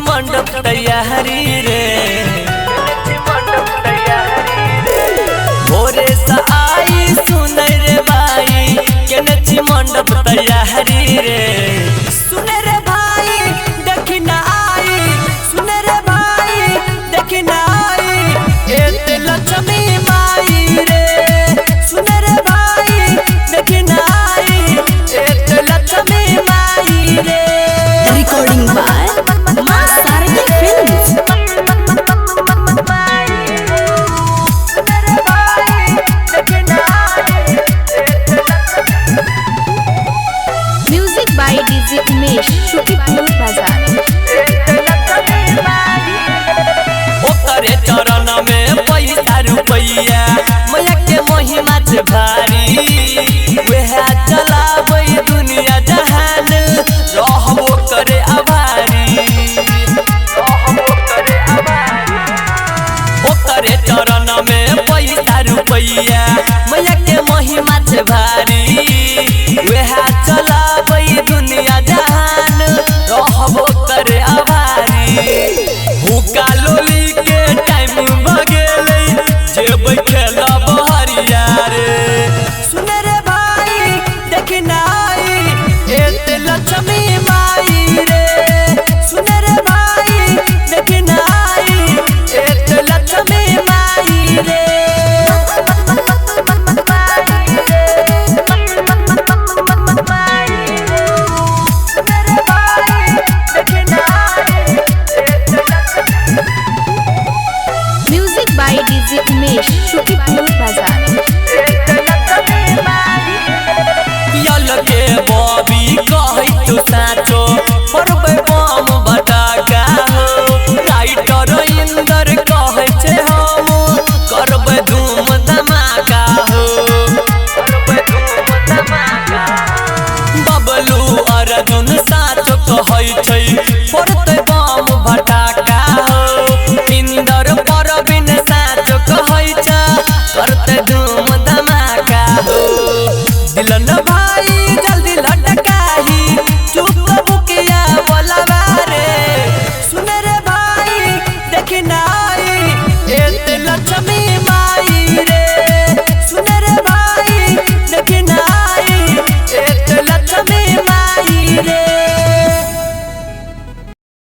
मंडप तैयारी रे भोरे से आई सुनै रे भाई केने मंडप तैयारी रे सुने रे भाई देखी ना आई सुने रे भाई देखी ना आई एते लक्ष्मी माई रे सुने रे भाई देखी ना आई एते लक्ष्मी माई रे recording by music by DJ Umesh Shukipur Bazar. ओकरे चरण में पैसा रुपैया मैया के महिमा से भारी वह चलाबै दुनिया जहान रहबो करे आभारी ओकरे चरण में पैसा रुपैया मैया के महिमा से भारी वह चलाबै दुनिया जहान रहबो करे आभारी हुका लोली के टाइम भगेले जेबै खेला बहरिया रे सुने रे भाई देखी ना आई एते लक्ष्मी माई रे सुने रे भाई देखी ना आई एते लक्ष्मी माई रे music by DJ Umesh Shukipur बाजार।